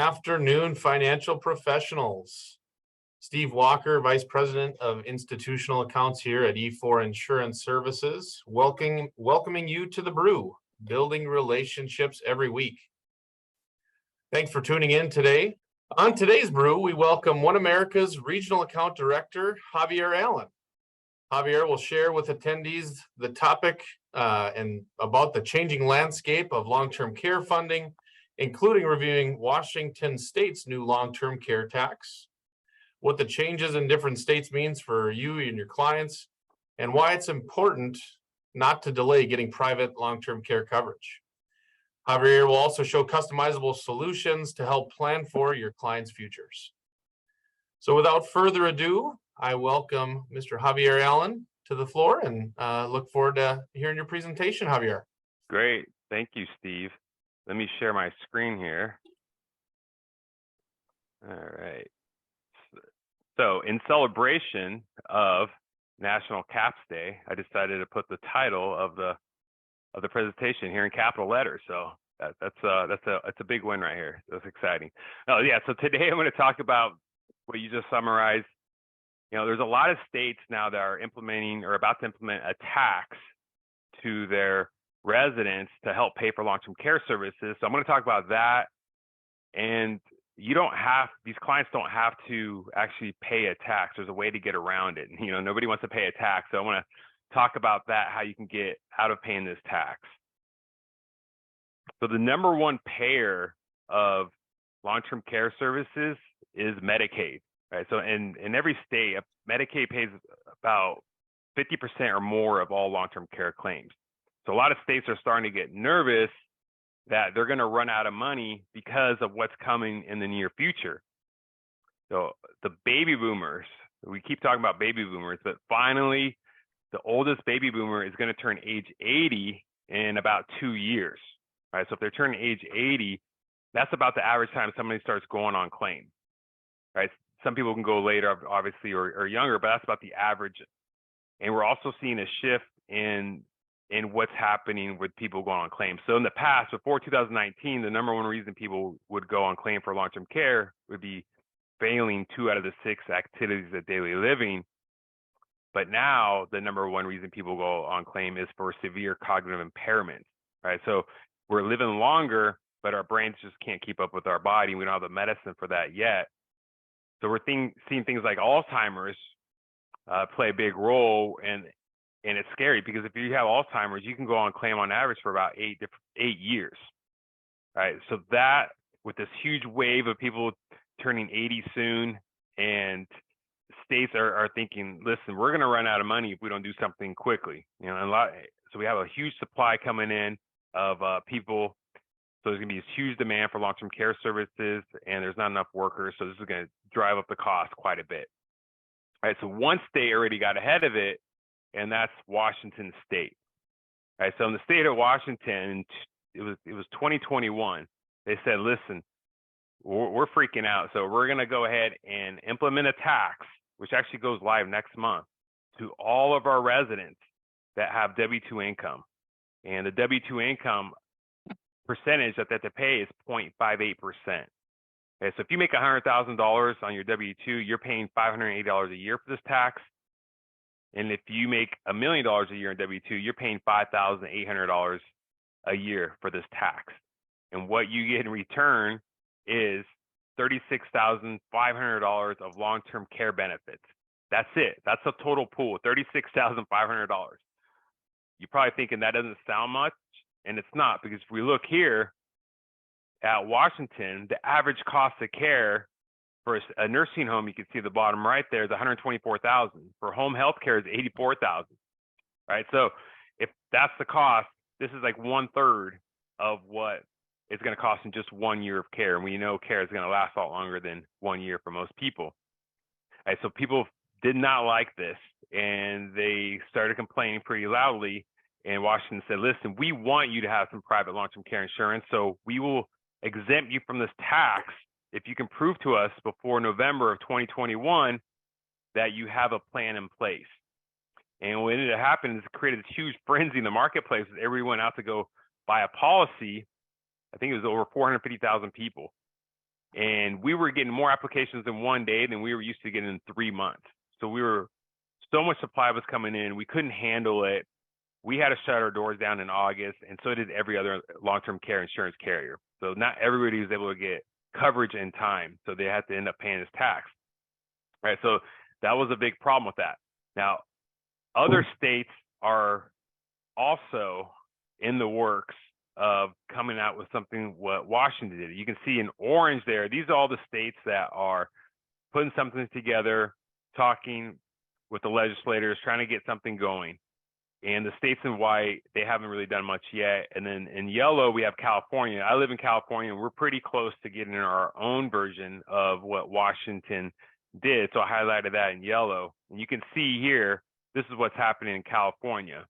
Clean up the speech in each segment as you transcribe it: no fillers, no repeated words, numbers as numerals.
afternoon, financial professionals. Steve Walker, Vice President of Institutional Accounts here at E4 Insurance Services, welcoming you to the Brew, building relationships every week. Thanks for tuning in today. On today's Brew, we welcome OneAmerica's Regional Account Director, Javier Allen. Javier will share with attendees the topic and about the changing landscape of long-term care funding, including reviewing Washington State's new long-term care tax, what the changes in different states means for you and your clients, and why it's important not to delay getting private long-term care coverage. Javier will also show customizable solutions to help plan for your clients' futures. So without further ado, I welcome Mr. Javier Allen to the floor and look forward to hearing your presentation, Javier. Great. Thank you, Steve. Let me share my screen here. All right. So in celebration of National Caps Day, I decided to put the title of the presentation here in capital letters. So that's a big win right here. That's exciting. Oh yeah. So today I'm going to talk about what you just summarized. You know, there's a lot of states now that are implementing or about to implement a tax to their residents to help pay for long-term care services. So I'm going to talk about that. And these clients don't have to actually pay a tax. There's a way to get around it. You know, nobody wants to pay a tax. So I want to talk about that, how you can get out of paying this tax. So the number one payer of long-term care services is Medicaid. Right, so in every state, Medicaid pays about 50% or more of all long-term care claims. So a lot of states are starting to get nervous that they're going to run out of money because of what's coming in the near future. So the baby boomers, we keep talking about baby boomers, but finally the oldest baby boomer is going to turn age 80 in about 2 years. Right, so if they're turning age 80, that's about the average time somebody starts going on claim. Right. Some people can go later, obviously, or younger, but that's about the average. And we're also seeing a shift in what's happening with people going on claims. So in the past, before 2019, the number one reason people would go on claim for long-term care would be failing 2 out of the 6 activities of daily living. But now the number one reason people go on claim is for severe cognitive impairment, right? So we're living longer, but our brains just can't keep up with our body. We don't have the medicine for that yet. So we're seeing things like Alzheimer's play a big role, and it's scary because if you have Alzheimer's, you can go on claim on average for about 8 years, right? So that with this huge wave of people turning 80 soon, and states are thinking, listen, we're going to run out of money if we don't do something quickly. You know, so we have a huge supply coming in of people. So there's going to be this huge demand for long-term care services, and there's not enough workers. So this is going to drive up the cost quite a bit. All right, so one state already got ahead of it, and that's Washington State. All right, so in the state of Washington, it was 2021. They said, listen, we're freaking out. So we're going to go ahead and implement a tax, which actually goes live next month, to all of our residents that have W-2 income. And the W-2 income percentage that they have to pay is 0.58%. Okay, so if you make $100,000 on your W-2, you're paying $580 a year for this tax. And if you make $1 million a year in W-2, you're paying $5,800 a year for this tax. And what you get in return is $36,500 of long-term care benefits. That's it. That's the total pool, $36,500. You're probably thinking that doesn't sound much. And it's not, because if we look here at Washington, the average cost of care for a nursing home, you can see the bottom right there, is $124,000. For home health care is $84,000. Right. So if that's the cost, this is like 1/3 of what it's going to cost in just 1 year of care. And we know care is going to last a lot longer than 1 year for most people. Right. So people did not like this, and they started complaining pretty loudly. And Washington said, listen, we want you to have some private long-term care insurance, so we will exempt you from this tax if you can prove to us before November of 2021 that you have a plan in place. And what ended up happening is it created this huge frenzy in the marketplace as everyone out to go buy a policy. I think it was over 450,000 people. And we were getting more applications in one day than we were used to getting in 3 months. So so much supply was coming in, we couldn't handle it. We had to shut our doors down in August, and so did every other long-term care insurance carrier. So not everybody was able to get coverage in time, so they had to end up paying this tax, right? So that was a big problem with that. Now, other states are also in the works of coming out with something what Washington did. You can see in orange there, these are all the states that are putting something together, talking with the legislators, trying to get something going. And the states in white, they haven't really done much yet. And then in yellow, we have California. I live in California, and we're pretty close to getting our own version of what Washington did. So I highlighted that in yellow. And you can see here, this is what's happening in California.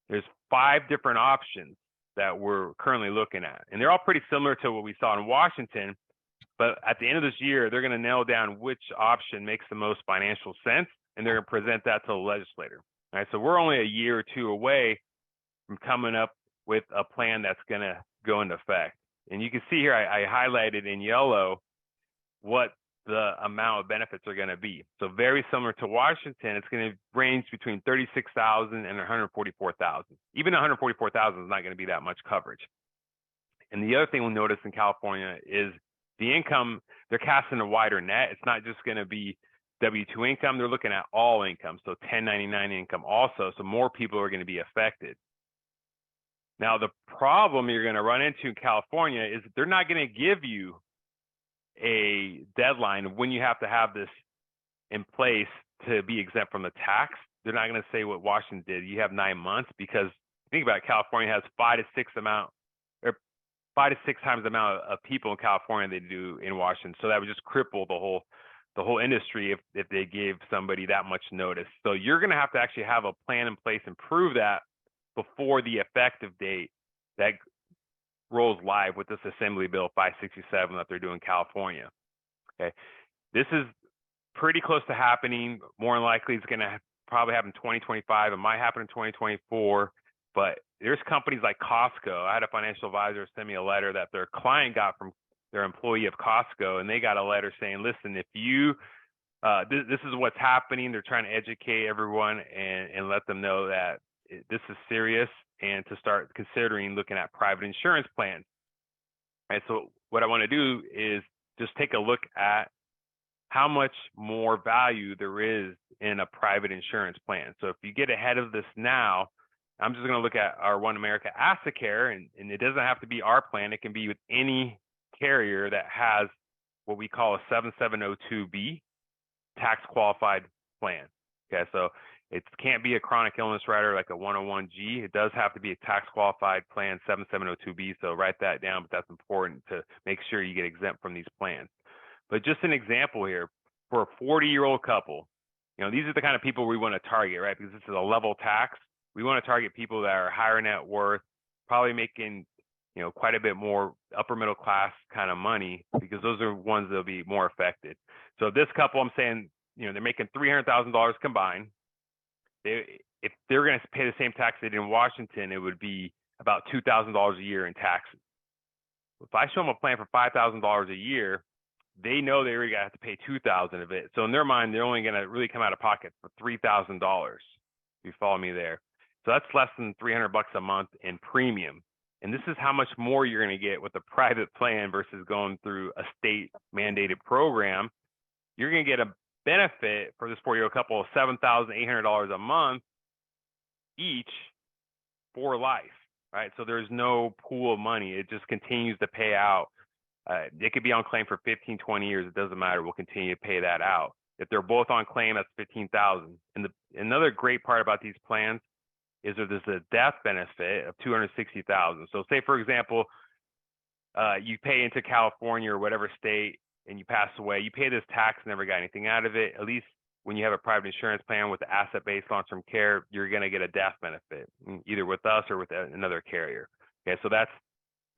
There's 5 different options that we're currently looking at. And they're all pretty similar to what we saw in Washington. But at the end of this year, they're going to nail down which option makes the most financial sense, and they're going to present that to the legislator. All right, so we're only a year or 2 away from coming up with a plan that's going to go into effect. And you can see here, I highlighted in yellow what the amount of benefits are going to be. So very similar to Washington, it's going to range between $36,000 and $144,000. Even $144,000 is not going to be that much coverage. And the other thing we'll notice in California is the income, they're casting a wider net. It's not just going to be W-2 income, they're looking at all income, so 1099 income also, so more people are going to be affected. Now, the problem you're going to run into in California is that they're not going to give you a deadline of when you have to have this in place to be exempt from the tax. They're not going to say what Washington did. You have 9 months, because think about it, California has 5 to 6 times the amount of people in California they do in Washington. So that would just cripple the whole industry if they gave somebody that much notice. So you're going to have to actually have a plan in place and prove that before the effective date that rolls live with this Assembly Bill 567 that they're doing in California. Okay, this is pretty close to happening. More than likely, it's going to probably happen in 2025. It might happen in 2024. But there's companies like Costco. I had a financial advisor send me a letter that their client got from their employee of Costco, and they got a letter saying, listen, if you, this is what's happening. They're trying to educate everyone and let them know that this is serious, and to start considering looking at private insurance plans. And so what I want to do is just take a look at how much more value there is in a private insurance plan. So if you get ahead of this now, I'm just going to look at our OneAmerica Asset Care, and it doesn't have to be our plan. It can be with any carrier that has what we call a 7702B tax qualified plan. Okay, so it can't be a chronic illness rider like a 101G. It does have to be a tax qualified plan, 7702B. So write that down, but that's important to make sure you get exempt from these plans. But just an example here, for a 40-year-old couple, these are the kind of people we want to target, right? Because this is a level tax. We want to target people that are higher net worth, probably making, quite a bit more upper middle class kind of money, because those are ones that'll be more affected. So this couple, I'm saying, they're making $300,000 combined. If they're going to pay the same tax they did in Washington, it would be about $2,000 a year in taxes. If I show them a plan for $5,000 a year, they know they already have to pay $2,000 of it. So in their mind, they're only going to really come out of pocket for $3,000. You follow me there? So that's less than $300 a month in premium. And this is how much more you're going to get with a private plan versus going through a state mandated program. You're going to get a benefit for this 4-year-old couple of $7,800 a month each for life, right? So there's no pool of money. It just continues to pay out. It could be on claim for 15, 20 years. It doesn't matter. We'll continue to pay that out. If they're both on claim, that's $15,000. And another great part about these plans is that there's a death benefit of $260,000. So say, for example, you pay into California or whatever state and you pass away, you pay this tax, never got anything out of it. At least when you have a private insurance plan with asset-based long-term care, you're going to get a death benefit, either with us or with another carrier. Okay, so that's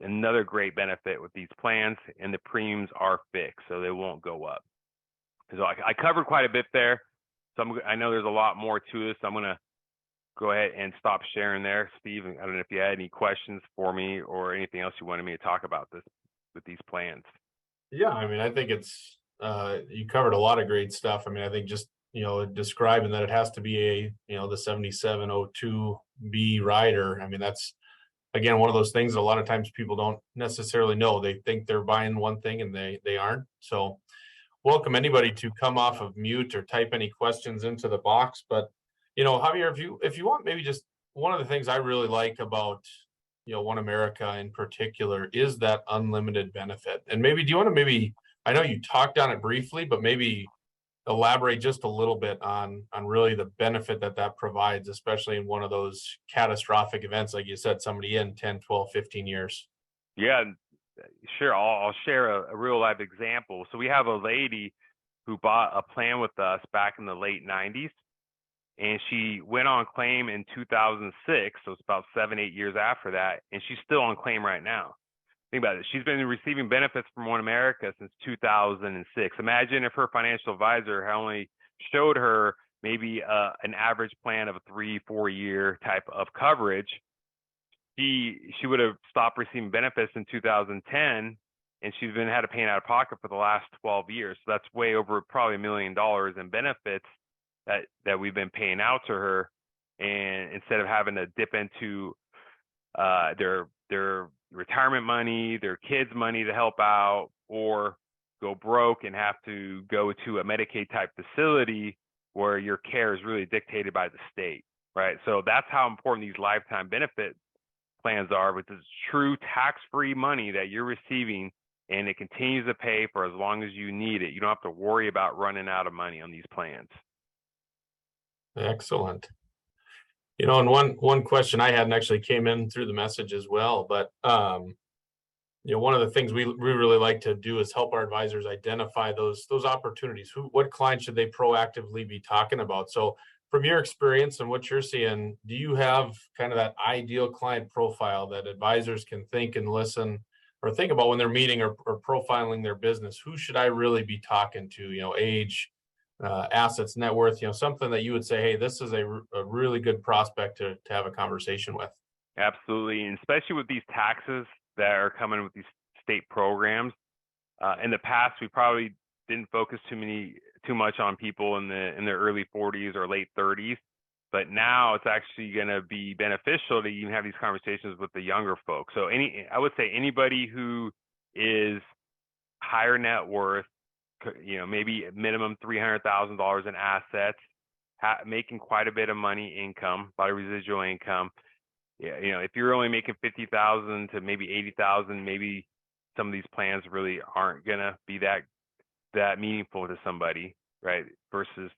another great benefit with these plans, and the premiums are fixed, so they won't go up. So I covered quite a bit there. So I know there's a lot more to this. So I'm going to go ahead and stop sharing there. Steve, I don't know if you had any questions for me or anything else you wanted me to talk about this with these plans. Yeah, I mean, I think it's you covered a lot of great stuff. I mean, I think just describing that it has to be a the 7702B rider. I mean, that's again one of those things that a lot of times people don't necessarily know. They think they're buying one thing and they aren't. So welcome anybody to come off of mute or type any questions into the box. But Javier, if you want, maybe just one of the things I really like about OneAmerica in particular is that unlimited benefit. And maybe do you want to I know you talked on it briefly, but maybe elaborate just a little bit on really the benefit that that provides, especially in one of those catastrophic events, like you said, somebody in 10, 12, 15 years. Yeah, sure. I'll share a real life example. So we have a lady who bought a plan with us back in the late 90s, and she went on claim in 2006. So it's about 7, 8 years after that, and she's still on claim right now. Think about it. She's been receiving benefits from OneAmerica since 2006. Imagine if her financial advisor had only showed her maybe an average plan of a 3-4 year type of coverage. She would have stopped receiving benefits in 2010, and she's been had to pay out of pocket for the last 12 years. So that's way over probably $1 million in benefits that we've been paying out to her, and instead of having to dip into their retirement money, their kids' money to help out, or go broke and have to go to a Medicaid type facility where your care is really dictated by the state, right? So that's how important these lifetime benefit plans are, with this true tax-free money that you're receiving, and it continues to pay for as long as you need it. You don't have to worry about running out of money on these plans. Excellent. And one question I had, and actually came in through the message as well, but one of the things we really like to do is help our advisors identify those opportunities. What clients should they proactively be talking about? So from your experience and what you're seeing, do you have kind of that ideal client profile that advisors can think and listen or think about when they're meeting or profiling their business? Who should I really be talking to? Age, assets, net worth, something that you would say, hey, this is a really good prospect to have a conversation with. Absolutely, and especially with these taxes that are coming with these state programs. In the past, we probably didn't focus too much on people in their early 40s or late 30s, but now it's actually going to be beneficial to even have these conversations with the younger folks. So I would say anybody who is higher net worth, maybe minimum $300,000 in assets, making quite a bit of money income by residual income. Yeah, if you're only making 50,000 to maybe 80,000, maybe some of these plans really aren't gonna be that meaningful to somebody, right? Versus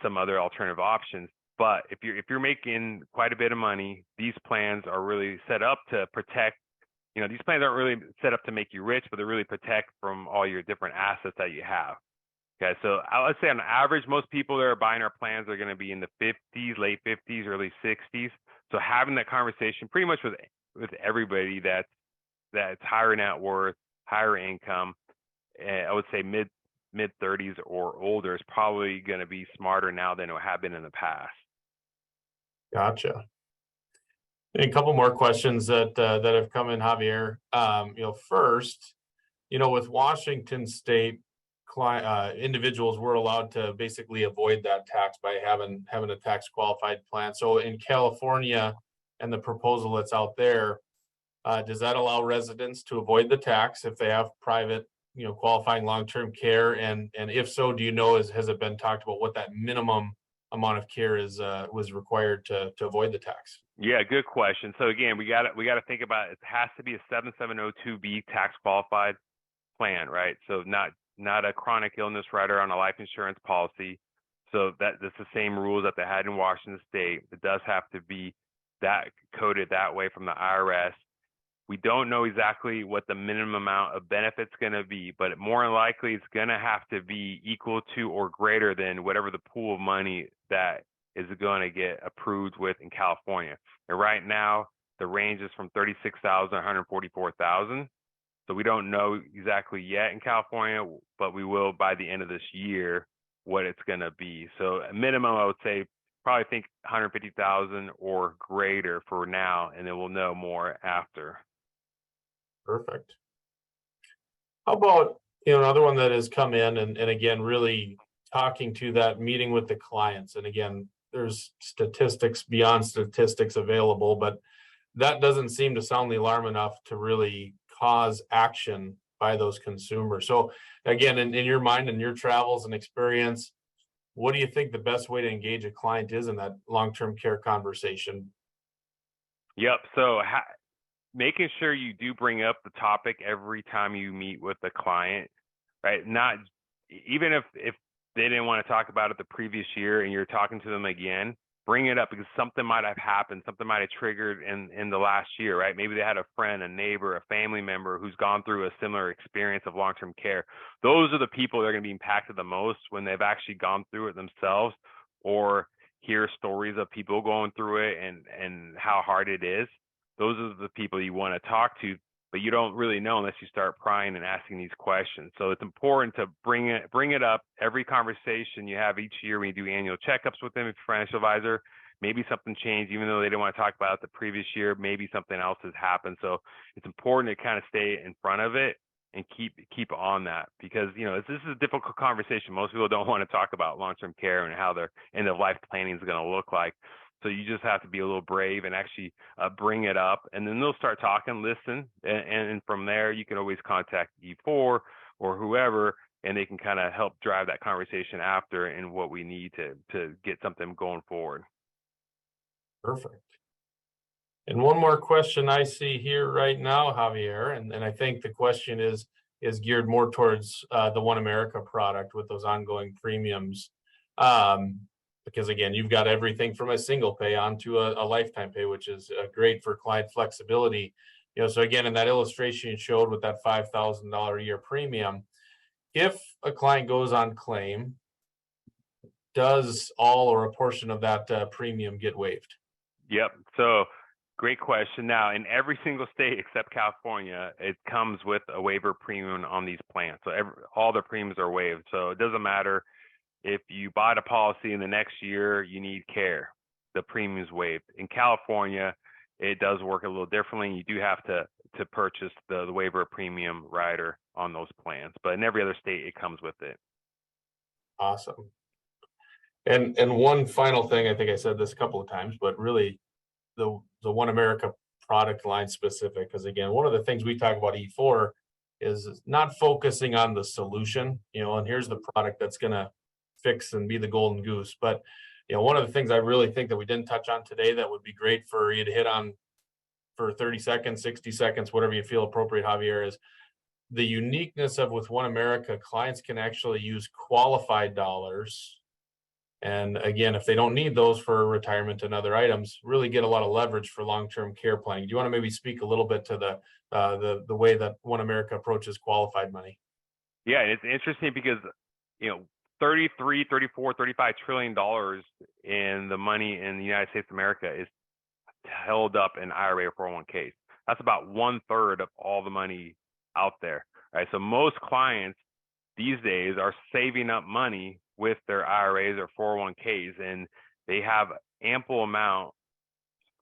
some other alternative options. But if you're making quite a bit of money, these plans are really set up to protect. These plans aren't really set up to make you rich, but they really protect from all your different assets that you have. Okay, so I would say on average, most people that are buying our plans are going to be in the 50s, late 50s, early 60s. So having that conversation pretty much with everybody that's higher net worth, higher income, I would say mid 30s or older is probably going to be smarter now than it have been in the past. Gotcha. A couple more questions that have come in, Javier. First, with Washington State individuals were allowed to basically avoid that tax by having a tax qualified plan. So in California and the proposal that's out there, does that allow residents to avoid the tax if they have private, qualifying long-term care? And if so, do you know, has it been talked about what that minimum amount of care was required to avoid the tax? Yeah, good question. So again, we got to think about it. It has to be a 7702B tax qualified plan, right? So not a chronic illness rider on a life insurance policy. So that's the same rules that they had in Washington State. It does have to be that coded that way from the IRS. We don't know exactly what the minimum amount of benefits going to be, but more than likely it's going to have to be equal to or greater than whatever the pool of money that is going to get approved with in California. And right now, the range is from 36,000 to 144,000. So we don't know exactly yet in California, but we will by the end of this year what it's going to be. So a minimum, I would say, probably think 150,000 or greater for now, and then we'll know more after. Perfect. How about Another one that has come in and again, really talking to that, meeting with the clients. And again, there's statistics beyond statistics available, but that doesn't seem to sound the alarm enough to really cause action by those consumers. So again, in your mind and your travels and experience, what do you think the best way to engage a client is in that long-term care conversation? Yep. So making sure you do bring up the topic every time you meet with the client, right? Not even if they didn't want to talk about it the previous year and you're talking to them again, bring it up because something might have happened, something might have triggered in the last year, right? Maybe they had a friend, a neighbor, a family member who's gone through a similar experience of long-term care. Those are the people that are going to be impacted the most when they've actually gone through it themselves or hear stories of people going through it and how hard it is. Those are the people you want to talk to, but you don't really know unless you start prying and asking these questions. So it's important to bring it up every conversation you have each year when you do annual checkups with them, if you're a financial advisor. Maybe something changed, even though they didn't want to talk about it the previous year, maybe something else has happened. So it's important to kind of stay in front of it and keep on that, because this is a difficult conversation. Most people don't want to talk about long-term care and how their end of life planning is going to look like. So you just have to be a little brave and actually bring it up, and then they'll start talking, listen, and from there you can always contact E4 or whoever, and they can kind of help drive that conversation after and what we need to get something going forward. Perfect. And one more question I see here right now, Javier, and I think the question is geared more towards the OneAmerica product with those ongoing premiums. Because again, you've got everything from a single pay onto a lifetime pay, which is great for client flexibility. So again, in that illustration you showed with that $5,000 a year premium, if a client goes on claim, does all or a portion of that premium get waived? Yep. So great question. Now, in every single state except California, it comes with a waiver premium on these plans. So all the premiums are waived. So it doesn't matter if you bought a policy in the next year, you need care, the premium is waived. In California, it does work a little differently. You do have to purchase the waiver premium rider on those plans, but in every other state, it comes with it. Awesome. And one final thing, I think I said this a couple of times, but really the OneAmerica product line specific, because again, one of the things we talk about E4 is not focusing on the solution, and here's the product that's going to fix and be the golden goose. But one of the things I really think that we didn't touch on today that would be great for you to hit on for 30 seconds, 60 seconds, whatever you feel appropriate, Javier, is the uniqueness of with OneAmerica, clients can actually use qualified dollars. And again, if they don't need those for retirement and other items, really get a lot of leverage for long-term care planning. Do you want to maybe speak a little bit to the way that OneAmerica approaches qualified money? Yeah, it's interesting because 33, 34, 35 trillion dollars in the money in the United States of America is held up in IRA or 401ks. That's about 1/3 of all the money out there, right? So most clients these days are saving up money with their IRAs or 401ks, and they have ample amount.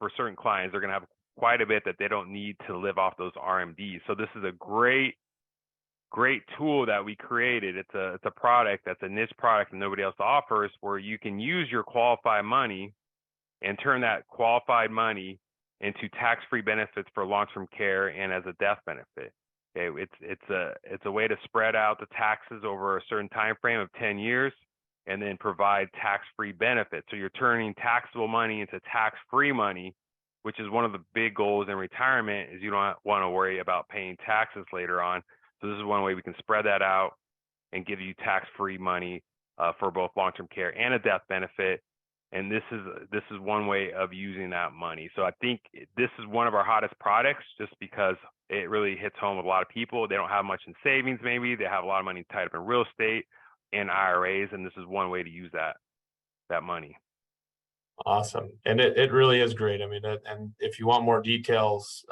For certain clients, they're going to have quite a bit that they don't need to live off those RMDs. So this is a great tool that we created. It's a product that's a niche product that nobody else offers, where you can use your qualified money and turn that qualified money into tax-free benefits for long-term care and as a death benefit. Okay, it's a way to spread out the taxes over a certain time frame of 10 years and then provide tax-free benefits. So you're turning taxable money into tax-free money, which is one of the big goals in retirement, is you don't want to worry about paying taxes later on. So this is one way we can spread that out and give you tax-free money for both long-term care and a death benefit. And this is one way of using that money. So I think this is one of our hottest products just because it really hits home with a lot of people. They don't have much in savings, maybe. They have a lot of money tied up in real estate and IRAs, and this is one way to use that money. Awesome. And it really is great. I mean, and if you want more details,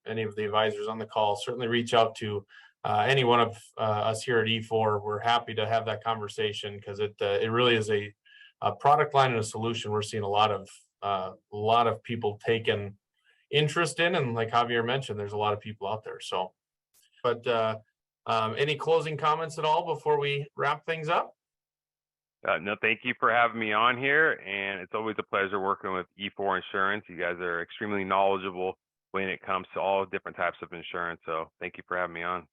any of the advisors on the call, certainly reach out to any one of us here at E4. We're happy to have that conversation because it really is a product line and a solution we're seeing a lot of people taking interest in. And like Javier mentioned, there's a lot of people out there. So, but Any closing comments at all before we wrap things up? No, thank you for having me on here, and it's always a pleasure working with E4 Insurance. You guys are extremely knowledgeable when it comes to all different types of insurance, so thank you for having me on.